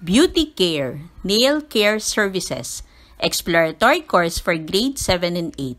Beauty Care, Nail Care Services, Exploratory Course for Grade 7 and 8.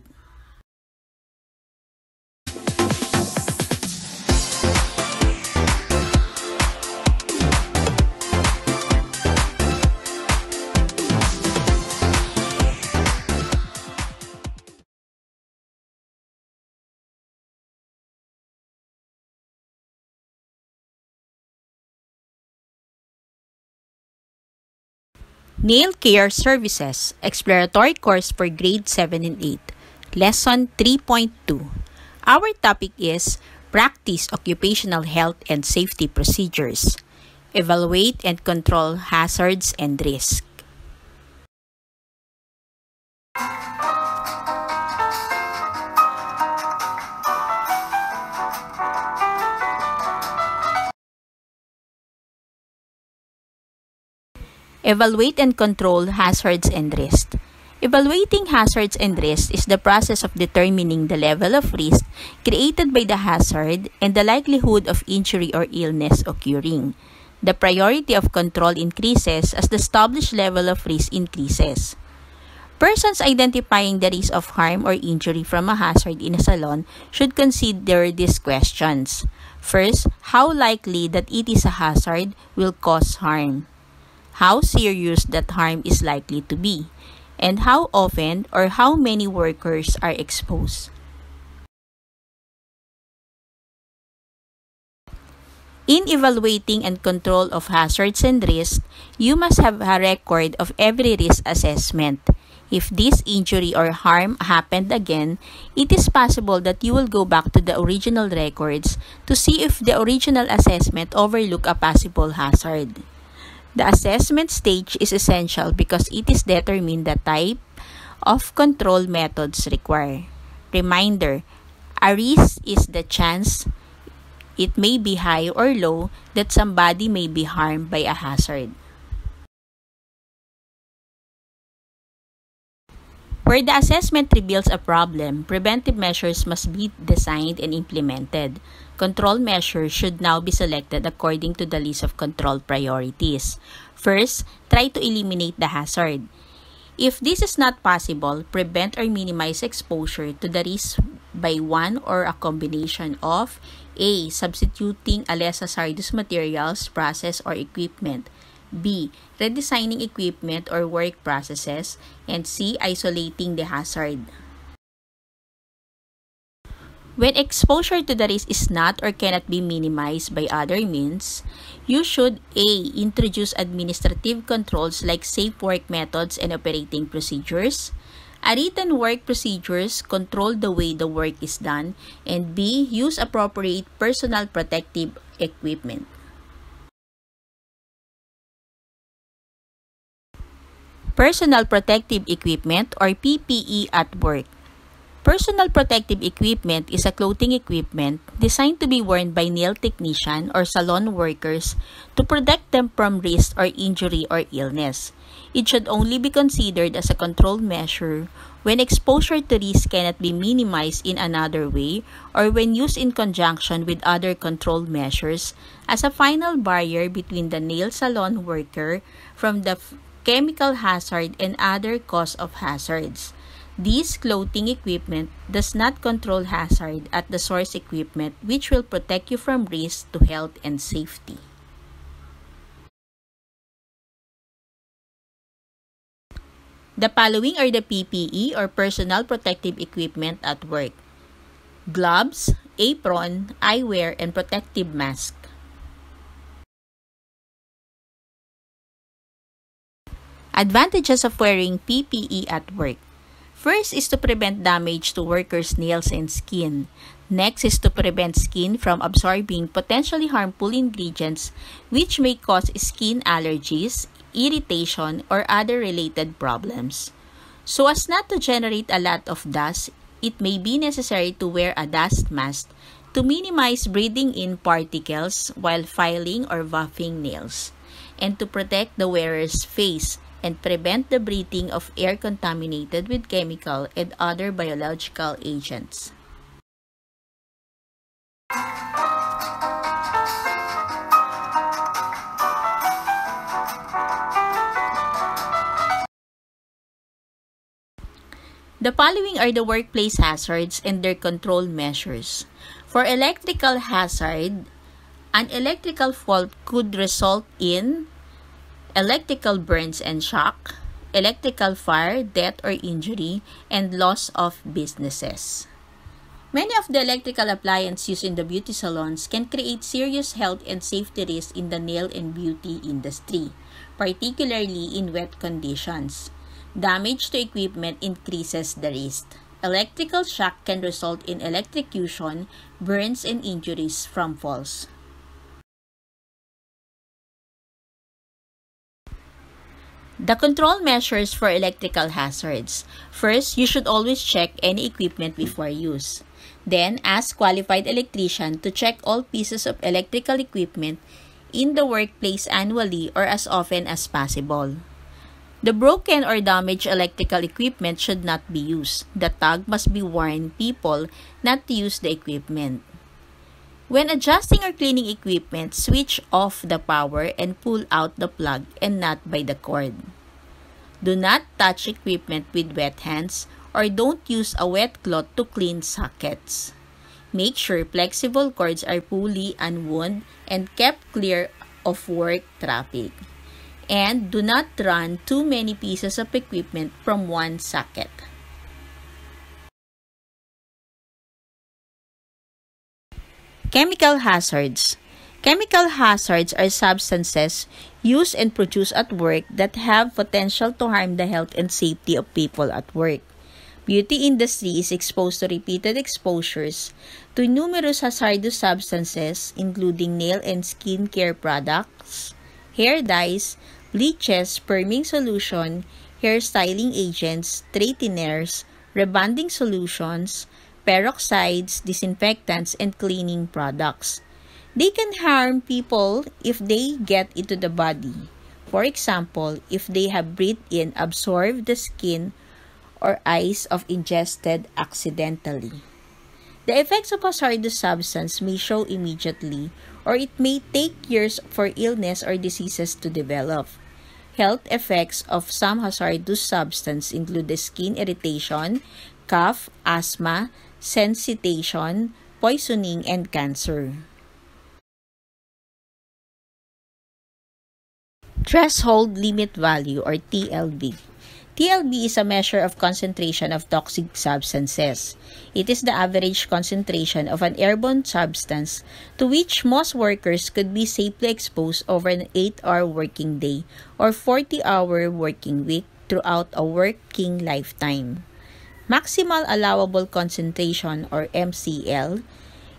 Nail Care Services, Exploratory Course for Grade 7 and 8, Lesson 3.2. Our topic is Practice Occupational Health and Safety Procedures. Evaluate and control hazards and risks. Evaluate and control hazards and risks. Evaluating hazards and risks is the process of determining the level of risk created by the hazard and the likelihood of injury or illness occurring. The priority of control increases as the established level of risk increases. Persons identifying the risk of harm or injury from a hazard in a salon should consider these questions. First, how likely that it is a hazard will cause harm. How serious that harm is likely to be, and how often or how many workers are exposed. In evaluating and control of hazards and risks, you must have a record of every risk assessment. If this injury or harm happened again, it is possible that you will go back to the original records to see if the original assessment overlooked a possible hazard. The assessment stage is essential because it is determined the type of control methods required. Reminder, a risk is the chance, it may be high or low, that somebody may be harmed by a hazard. Where the assessment reveals a problem, preventive measures must be designed and implemented. Control measures should now be selected according to the list of control priorities. First, try to eliminate the hazard. If this is not possible, prevent or minimize exposure to the risk by one or a combination of A. Substituting a less hazardous materials, process, or equipment. B. Redesigning equipment or work processes. And C. Isolating the hazard. When exposure to the risk is not or cannot be minimized by other means, you should A. Introduce administrative controls like safe work methods and operating procedures. A written work procedures control the way the work is done. And B. Use appropriate personal protective equipment. Personal protective equipment or PPE at work. Personal protective equipment is a clothing equipment designed to be worn by nail technician or salon workers to protect them from risk or injury or illness. It should only be considered as a control measure when exposure to risk cannot be minimized in another way or when used in conjunction with other control measures as a final barrier between the nail salon worker from the chemical hazard and other cause of hazards. This clothing equipment does not control hazard at the source equipment which will protect you from risk to health and safety. The following are the PPE or personal protective equipment at work: gloves, apron, eyewear, and protective mask. Advantages of wearing PPE at work. First is to prevent damage to workers' nails and skin. Next is to prevent skin from absorbing potentially harmful ingredients which may cause skin allergies, irritation, or other related problems. So as not to generate a lot of dust, it may be necessary to wear a dust mask to minimize breathing in particles while filing or buffing nails, and to protect the wearer's face and prevent the breathing of air contaminated with chemical and other biological agents. The following are the workplace hazards and their control measures. For electrical hazard, an electrical fault could result in electrical burns and shock, electrical fire, death or injury, and loss of businesses. Many of the electrical appliances used in the beauty salons can create serious health and safety risks in the nail and beauty industry, particularly in wet conditions. Damage to equipment increases the risk. Electrical shock can result in electrocution, burns, and injuries from falls. The control measures for electrical hazards. First, you should always check any equipment before use. Then, ask qualified electrician to check all pieces of electrical equipment in the workplace annually or as often as possible. The broken or damaged electrical equipment should not be used. The tag must be warn people not to use the equipment. When adjusting or cleaning equipment, switch off the power and pull out the plug and not by the cord. Do not touch equipment with wet hands or don't use a wet cloth to clean sockets. Make sure flexible cords are fully unwound and kept clear of work traffic. And do not run too many pieces of equipment from one socket. Chemical hazards. Chemical hazards are substances used and produced at work that have potential to harm the health and safety of people at work. Beauty industry is exposed to repeated exposures to numerous hazardous substances including nail and skin care products, hair dyes, bleaches, perming solution, hair styling agents, straighteners, rebonding solutions, peroxides, disinfectants, and cleaning products. They can harm people if they get into the body. For example, if they have breathed in, absorbed the skin or eyes of ingested accidentally. The effects of hazardous substance may show immediately, or it may take years for illness or diseases to develop. Health effects of some hazardous substance include the skin irritation, cough, asthma, sensitization, poisoning, and cancer. Threshold Limit Value or TLV. TLV is a measure of concentration of toxic substances. It is the average concentration of an airborne substance to which most workers could be safely exposed over an 8-hour working day or 40-hour working week throughout a working lifetime. Maximal allowable concentration or MCL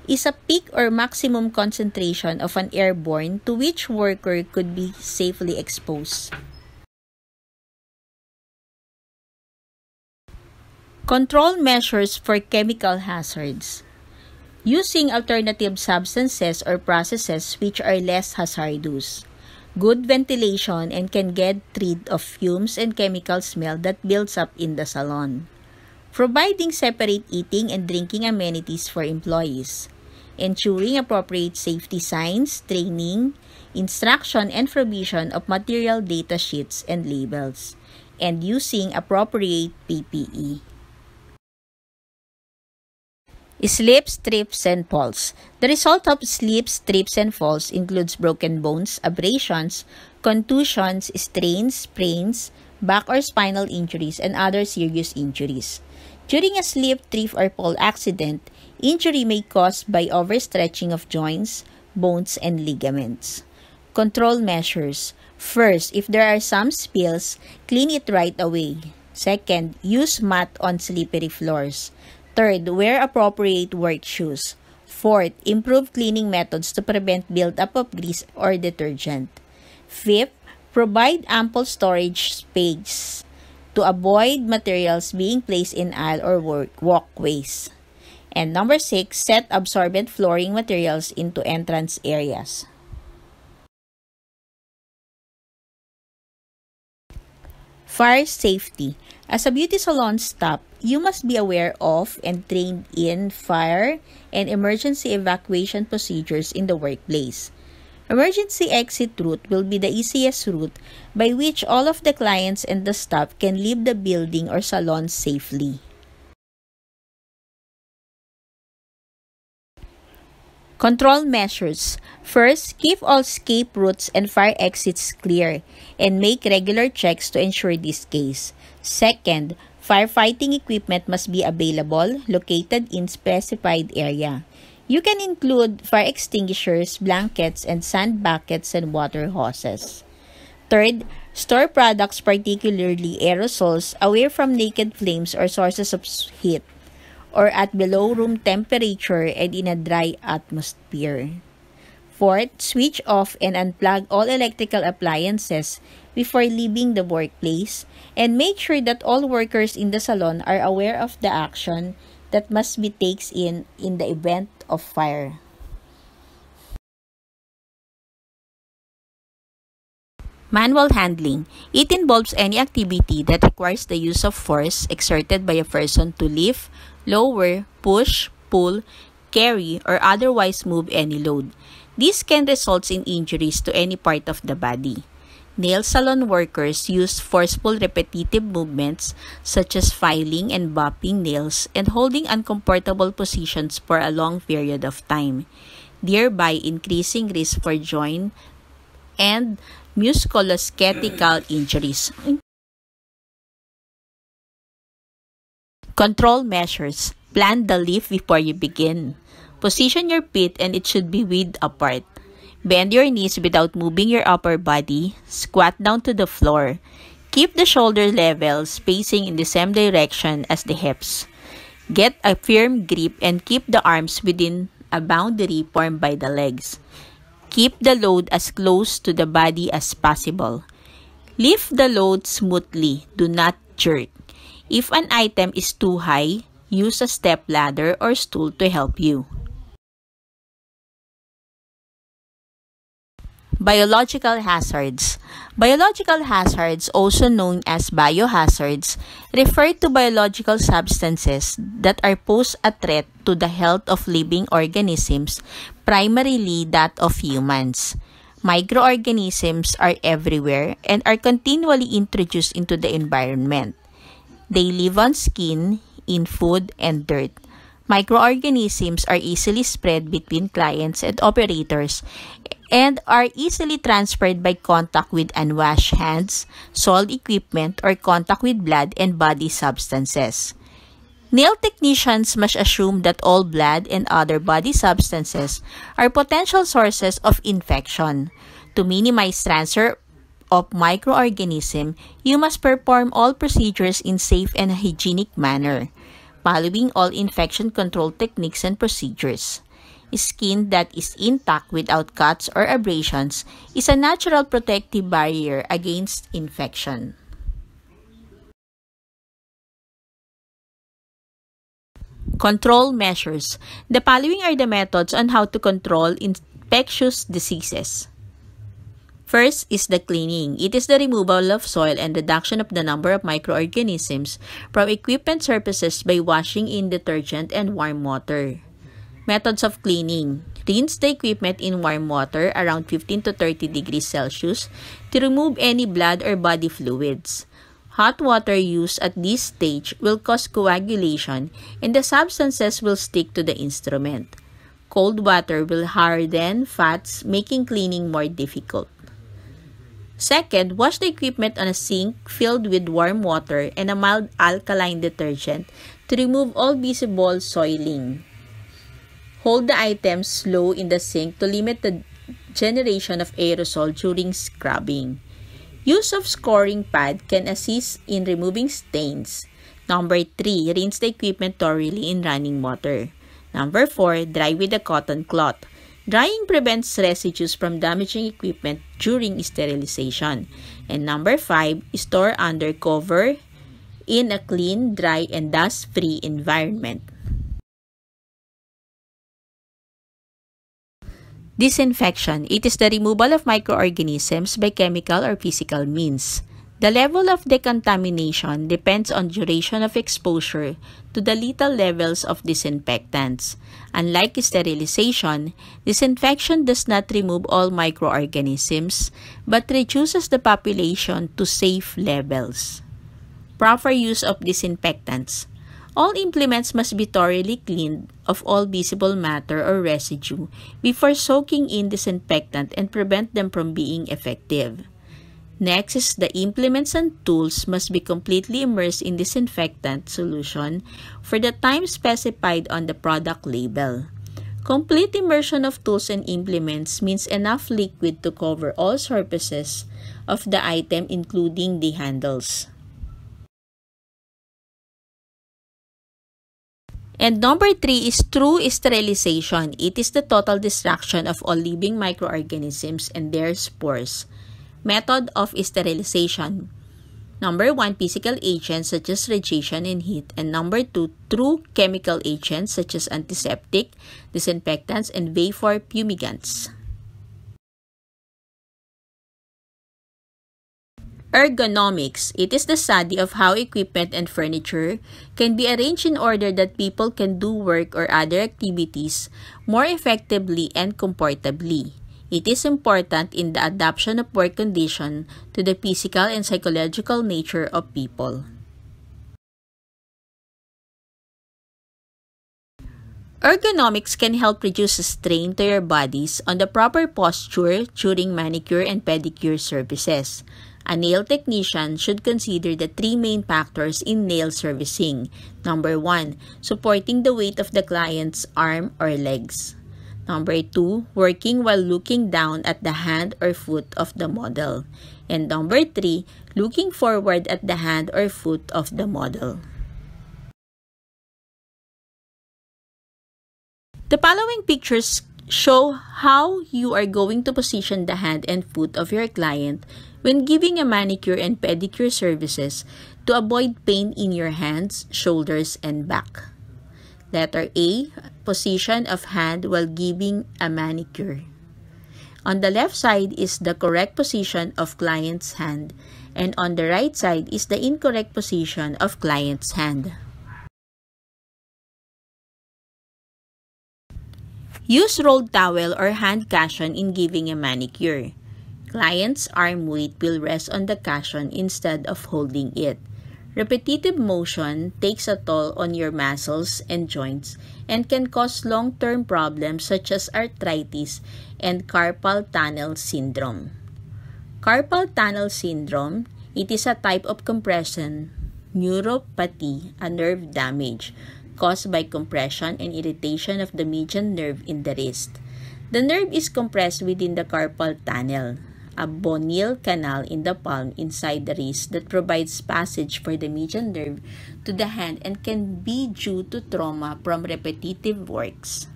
is a peak or maximum concentration of an airborne to which worker could be safely exposed. Control measures for chemical hazards. Using alternative substances or processes which are less hazardous. Good ventilation and can get rid of fumes and chemical smell that builds up in the salon. Providing separate eating and drinking amenities for employees. Ensuring appropriate safety signs, training, instruction, and provision of material data sheets and labels. And using appropriate PPE. Slips, trips, and falls. The result of slips, trips, and falls includes broken bones, abrasions, contusions, strains, sprains, back or spinal injuries, and other serious injuries. During a slip, trip, or fall accident, injury may be caused by overstretching of joints, bones, and ligaments. Control measures. First, if there are some spills, clean it right away. Second, use mat on slippery floors. Third, wear appropriate work shoes. Fourth, improve cleaning methods to prevent buildup of grease or detergent. Fifth, provide ample storage space to avoid materials being placed in aisle or walkways. And number 6, set absorbent flooring materials into entrance areas. Fire safety. As a beauty salon staff, you must be aware of and trained in fire and emergency evacuation procedures in the workplace. Emergency exit route will be the easiest route by which all of the clients and the staff can leave the building or salon safely. Control measures. First, keep all escape routes and fire exits clear and make regular checks to ensure this case. Second, firefighting equipment must be available, located in specified area. You can include fire extinguishers, blankets, and sand buckets and water hoses. Third, store products, particularly aerosols, away from naked flames or sources of heat, or at below room temperature and in a dry atmosphere. Fourth, switch off and unplug all electrical appliances before leaving the workplace, and make sure that all workers in the salon are aware of the action that must be taken in the event of fire. Manual handling. It involves any activity that requires the use of force exerted by a person to lift, lower, push, pull, carry, or otherwise move any load. This can result in injuries to any part of the body. Nail salon workers use forceful repetitive movements such as filing and bopping nails and holding uncomfortable positions for a long period of time, thereby increasing risk for joint and musculoskeletal injuries. Control measures. Plan the lift before you begin. Position your feet and it should be width apart. Bend your knees without moving your upper body. Squat down to the floor. Keep the shoulder level, spacing in the same direction as the hips. Get a firm grip and keep the arms within a boundary formed by the legs. Keep the load as close to the body as possible. Lift the load smoothly. Do not jerk. If an item is too high, use a step ladder or stool to help you. Biological hazards. Biological hazards, also known as biohazards, refer to biological substances that are pose a threat to the health of living organisms, primarily that of humans. Microorganisms are everywhere and are continually introduced into the environment. They live on skin, in food, and dirt. Microorganisms are easily spread between clients and operators and are easily transferred by contact with unwashed hands, soiled equipment, or contact with blood and body substances. Nail technicians must assume that all blood and other body substances are potential sources of infection. To minimize transfer of microorganisms, you must perform all procedures in safe and hygienic manner, following all infection control techniques and procedures. Skin that is intact without cuts or abrasions is a natural protective barrier against infection. Control measures. The following are the methods on how to control infectious diseases. First is the cleaning. It is the removal of soil and reduction of the number of microorganisms from equipment surfaces by washing in detergent and warm water. Methods of cleaning. Rinse the equipment in warm water around 15 to 30 degrees Celsius to remove any blood or body fluids. Hot water used at this stage will cause coagulation and the substances will stick to the instrument. Cold water will harden fats, making cleaning more difficult. Second, wash the equipment on a sink filled with warm water and a mild alkaline detergent to remove all visible soiling. Hold the items low in the sink to limit the generation of aerosol during scrubbing. Use of scoring pad can assist in removing stains. Number 3, rinse the equipment thoroughly in running water. Number 4, dry with a cotton cloth. Drying prevents residues from damaging equipment during sterilization. And number 5, store under cover in a clean, dry, and dust-free environment. Disinfection. It is the removal of microorganisms by chemical or physical means. The level of decontamination depends on duration of exposure to the lethal levels of disinfectants. Unlike sterilization, disinfection does not remove all microorganisms but reduces the population to safe levels. Proper use of disinfectants. All implements must be thoroughly cleaned of all visible matter or residue before soaking in disinfectant and prevent them from being effective. Next is the implements and tools must be completely immersed in disinfectant solution for the time specified on the product label. Complete immersion of tools and implements means enough liquid to cover all surfaces of the item including the handles. And number 3 is true sterilization. It is the total destruction of all living microorganisms and their spores. Method of sterilization. Number 1, physical agents such as radiation and heat. And number 2, true chemical agents such as antiseptic, disinfectants, and vapor fumigants. Ergonomics. It is the study of how equipment and furniture can be arranged in order that people can do work or other activities more effectively and comfortably. It is important in the adaptation of work conditions to the physical and psychological nature of people. Ergonomics can help reduce strain to your bodies on the proper posture during manicure and pedicure services. A nail technician should consider the 3 main factors in nail servicing. Number 1, supporting the weight of the client's arm or legs. Number 2, working while looking down at the hand or foot of the model. And number 3, looking forward at the hand or foot of the model. The following pictures show how you are going to position the hand and foot of your client when giving a manicure and pedicure services to avoid pain in your hands, shoulders, and back. Letter A, position of hand while giving a manicure. On the left side is the correct position of client's hand, and on the right side is the incorrect position of client's hand. Use rolled towel or hand cushion in giving a manicure. Client's arm weight will rest on the cushion instead of holding it. Repetitive motion takes a toll on your muscles and joints and can cause long-term problems such as arthritis and carpal tunnel syndrome. Carpal tunnel syndrome, it is a type of compression neuropathy, a nerve damage caused by compression and irritation of the median nerve in the wrist. The nerve is compressed within the carpal tunnel, a bonial canal in the palm inside the wrist that provides passage for the median nerve to the hand and can be due to trauma from repetitive works.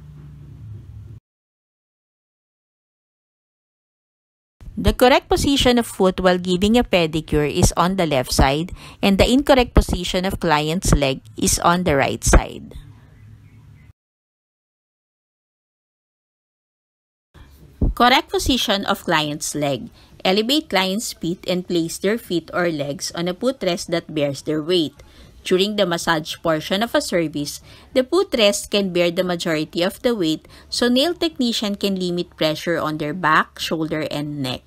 The correct position of foot while giving a pedicure is on the left side, and the incorrect position of client's leg is on the right side. Correct position of client's leg. Elevate client's feet and place their feet or legs on a footrest that bears their weight. During the massage portion of a service, the footrest can bear the majority of the weight, so nail technician can limit pressure on their back, shoulder, and neck.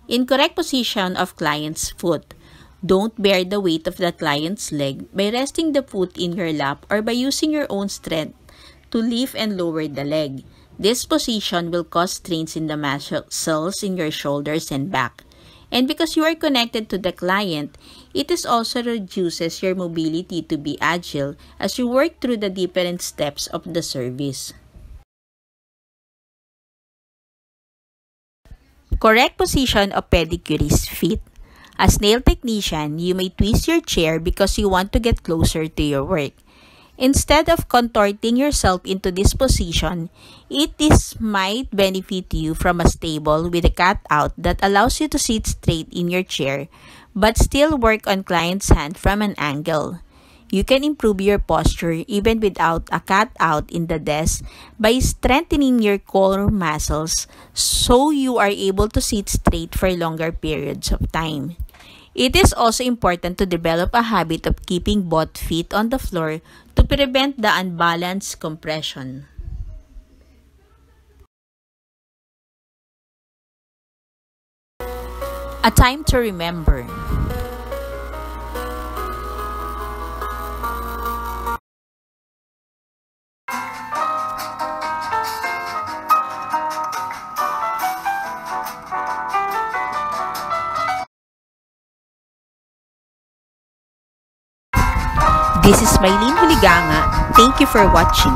Incorrect position of client's foot. Don't bear the weight of the client's leg by resting the foot in your lap or by using your own strength to lift and lower the leg. This position will cause strains in the muscles in your shoulders and back. And because you are connected to the client, it also reduces your mobility to be agile as you work through the different steps of the service. Correct position of pedicurist feet. As nail technician, you may twist your chair because you want to get closer to your work. Instead of contorting yourself into this position, it might benefit you from a stable with a cutout that allows you to sit straight in your chair but still work on client's hand from an angle. You can improve your posture even without a cutout in the desk by strengthening your core muscles so you are able to sit straight for longer periods of time. It is also important to develop a habit of keeping both feet on the floor to prevent the unbalanced compression. A time to remember. This is Maylene Huliganga. Thank you for watching.